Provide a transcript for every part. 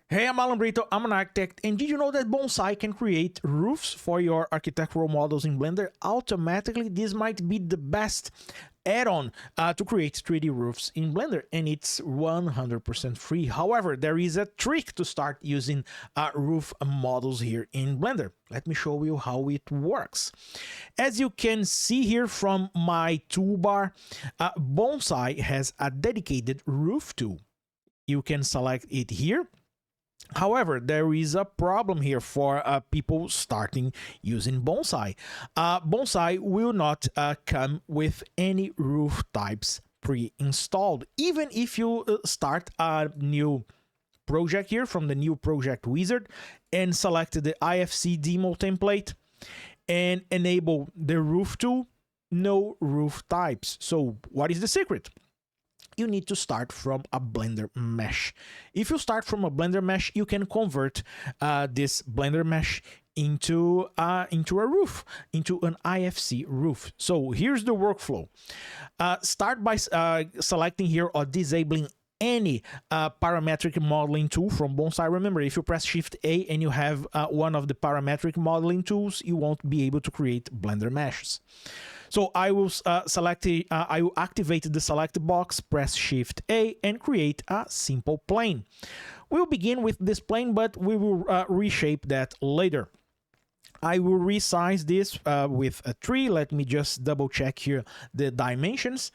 Hey, I'm Alan Brito, I'm an architect, and did you know that Bonsai can create roofs for your architectural models in Blender automatically? This might be the best add-on to create 3D roofs in Blender, and it's 100% free. However, there is a trick to start using roof models here in Blender. Let me show you how it works. As you can see here from my toolbar, Bonsai has a dedicated roof tool. You can select it here. However, there is a problem here for people starting using Bonsai. Bonsai will not come with any roof types pre-installed. Even if you start a new project here from the new project wizard and select the IFC demo template and enable the roof tool, no roof types. So what is the secret? You need to start from a Blender mesh. If you start from a Blender mesh, you can convert this Blender mesh into a roof, into an IFC roof. So here's the workflow. Start by selecting here or disabling any parametric modeling tool from Bonsai. Remember, if you press Shift A and you have one of the parametric modeling tools, you won't be able to create Blender meshes. So I will I will activate the select box, press Shift A, and create a simple plane. We'll begin with this plane, but we will reshape that later. I will resize this with a 3. Let me just double check here the dimensions.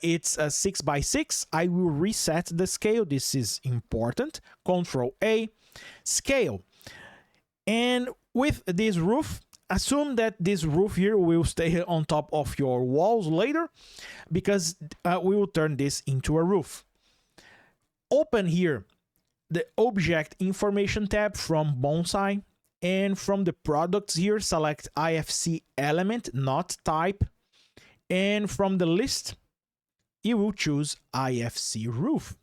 It's a 6 by 6. I will reset the scale. This is important. Control A, scale. And with this roof, assume that this roof here will stay on top of your walls later, because we will turn this into a roof. Open here the Object Information tab from Bonsai, and from the products here, select IFC element, not type. And from the list, you will choose IFC roof.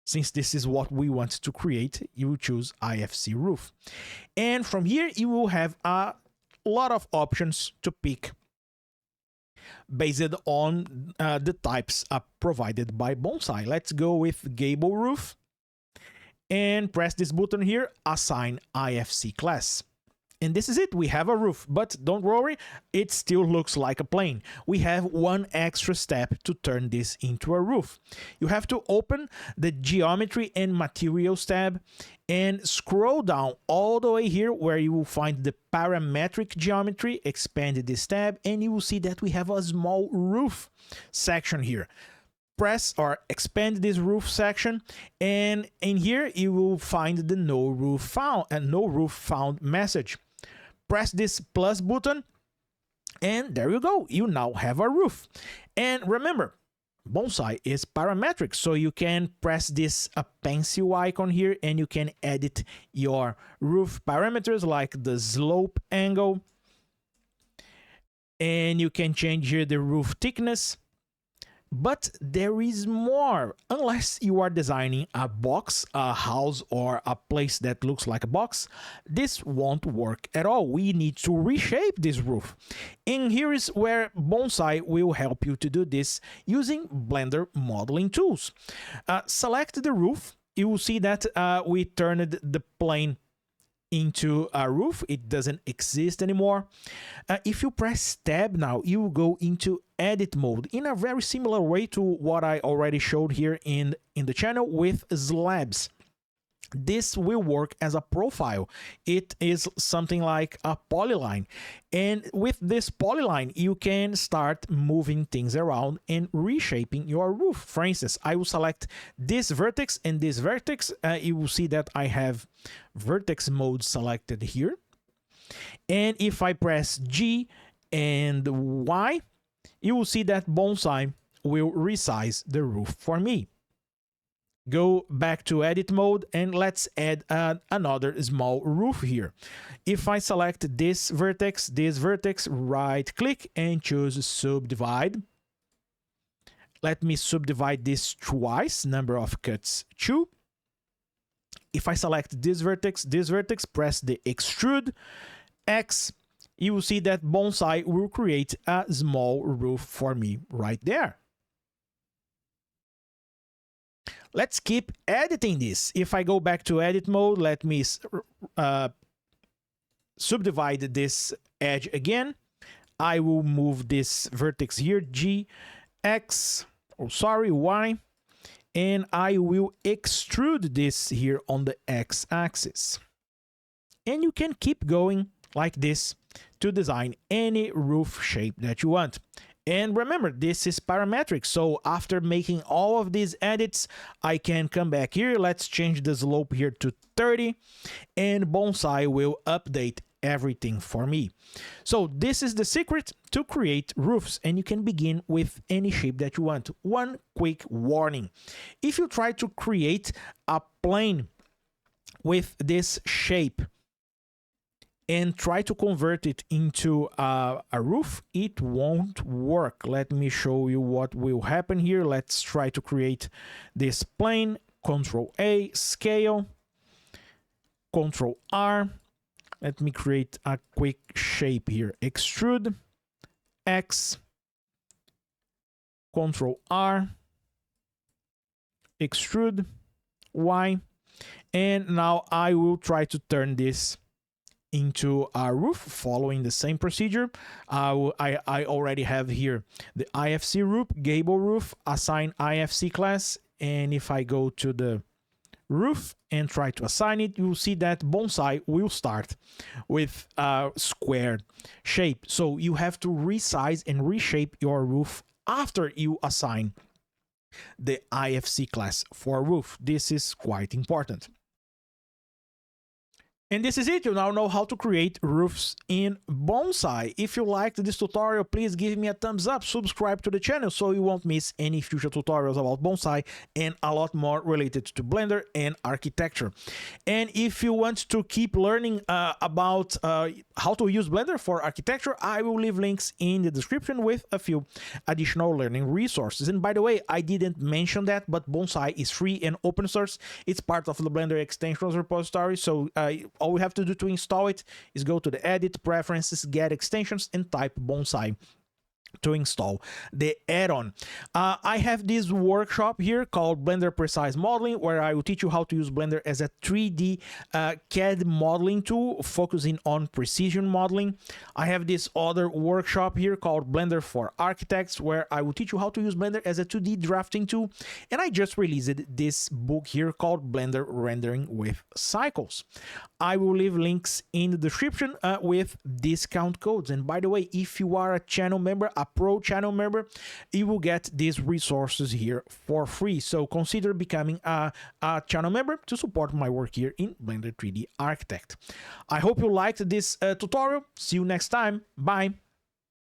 Since this is what we want to create, you will choose IFC roof. And from here, you will have a lot of options to pick based on the types provided by Bonsai. Let's go with gable roof and press this button here, assign IFC class. And this is it, we have a roof, but don't worry, it still looks like a plane. We have one extra step to turn this into a roof. You have to open the Geometry and Materials tab and scroll down all the way here where you will find the Parametric Geometry, expand this tab, and you will see that we have a small roof section here. Press or expand this roof section, and in here you will find the no roof found message. Press this plus button, and there you go. You now have a roof. And remember, Bonsai is parametric, so you can press this pencil icon here and you can edit your roof parameters like the slope angle, and you can change here the roof thickness. But there is more. Unless you are designing a box, a house, or a place that looks like a box, this won't work at all. We need to reshape this roof. And here is where Bonsai will help you to do this using Blender modeling tools. Select the roof. You will see that we turned the plane into a roof. It doesn't exist anymore. If you press tab now, you will go into edit mode in a very similar way to what I already showed here in the channel with slabs. This will work as a profile. It is something like a polyline, and with this polyline you can start moving things around and reshaping your roof. For instance, I will select this vertex and this vertex. You will see that I have vertex mode selected here, and if I press G and Y, you will see that Bonsai will resize the roof for me. Go back to edit mode and let's add another small roof here. If I select this vertex, right click and choose subdivide. Let me subdivide this twice, number of cuts 2. If I select this vertex, press the extrude X, you will see that Bonsai will create a small roof for me right there. let's keep editing this. If I go back to edit mode, let me subdivide this edge again. I will move this vertex here, G, X, Y, and I will extrude this here on the X axis. And you can keep going like this to design any roof shape that you want. And remember, this is parametric, so after making all of these edits, I can come back here. Let's change the slope here to 30, and Bonsai will update everything for me. So this is the secret to create roofs, and you can begin with any shape that you want. One quick warning: if you try to create a plane with this shape and try to convert it into a roof, it won't work. Let me show you what will happen here. Let's try to create this plane. Control A, scale, Control R. Let me create a quick shape here. Extrude, X, Control R, extrude, Y, and now I will try to turn this into a roof following the same procedure. I already have here the IFC roof, gable roof, assign IFC class, and if I go to the roof and try to assign it, you'll see that Bonsai will start with a square shape. So you have to resize and reshape your roof after you assign the IFC class for roof. This is quite important. And this is it. You now know how to create roofs in Bonsai. If you liked this tutorial, please give me a thumbs up, subscribe to the channel so you won't miss any future tutorials about Bonsai and a lot more related to Blender and architecture. And if you want to keep learning about how to use Blender for architecture, I will leave links in the description with a few additional learning resources. And by the way, I didn't mention that, but Bonsai is free and open source. It's part of the Blender extensions repository, so all we have to do to install it is go to the edit, preferences, get extensions, and type Bonsai to install the add-on. I have this workshop here called Blender Precise Modeling, where I will teach you how to use Blender as a 3D CAD modeling tool, focusing on precision modeling. I have this other workshop here called Blender for Architects, where I will teach you how to use Blender as a 2D drafting tool. And I just released this book here called Blender Rendering with Cycles. I will leave links in the description with discount codes. And by the way, if you are a channel member, a pro channel member, you will get these resources here for free. So consider becoming a channel member to support my work here in Blender 3D Architect. I hope you liked this tutorial. See you next time. Bye.